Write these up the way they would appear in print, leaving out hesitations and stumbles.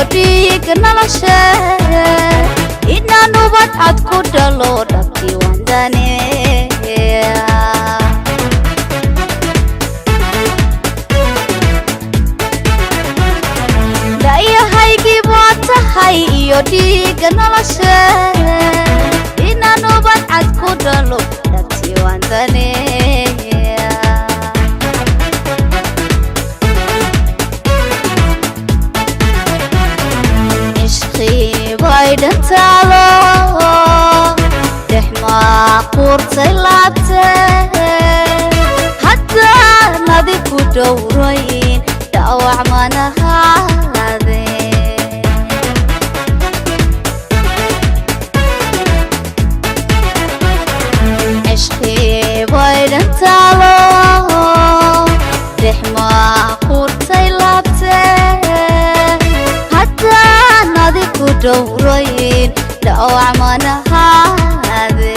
dhiig nolosha inaan ubad cad ku dhalo dhabkii wandane dhayahaygii baa tahay iyo dhiig nolosha inaan ubad cad ku dhalo dhabkii wandane dantalo dexma qurtay laabte hatta nadi ku dhowrayn dhaawac manahaade ishqi bay dantalo dexma qurtay laabte دورين دعوة من هذه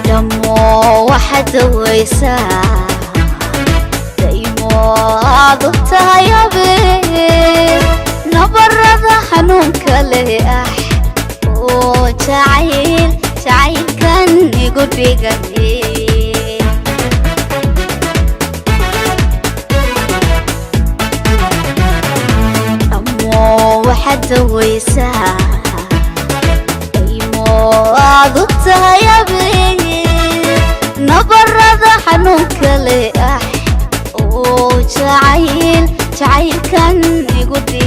دمو واحد ويسا دايمو عضبتها يا بيت نبرد حنون كليح وشعيل كان يقول بيقلي واحد ويسا ايمو عضبتها يا بيت نبرد حنون كليح وشعيل كان يقول لي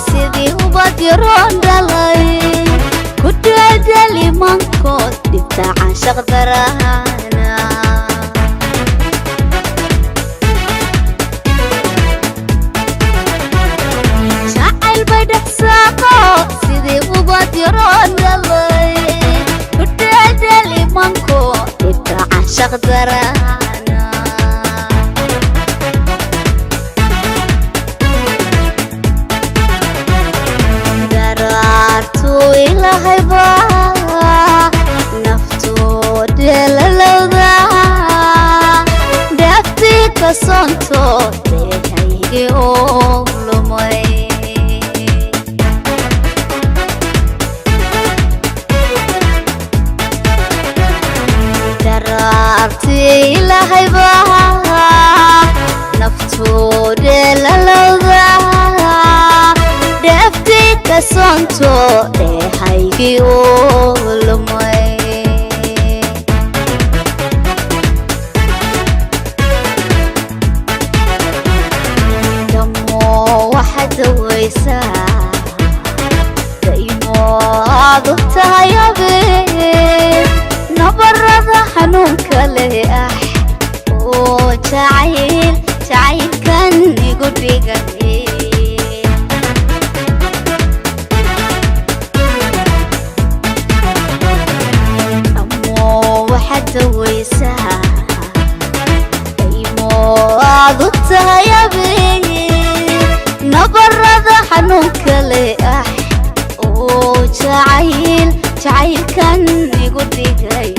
sidii ubad yaroon dhalay ku dhaadali mankood dhibta caashaq darahana jacayl bay dhexsaaqo sidii ubad yaroon dhalay ku dhaadali mankood dhibta caashaq darahana إلهي با نفتو دلالودا دفتي كسانتو دهيجي أولمي درارتي إلهي با نفتو دلالودا دفتي كسانتو دهيجي أولمي دمو واحد ويسا دايمو عضبتها يا بيت نبرد حنون كليح وشعيل كان يقول بيقلي ويسا ايمو عضبتها يا بيت نبرد حنون كليح وشعيل كان يقول لي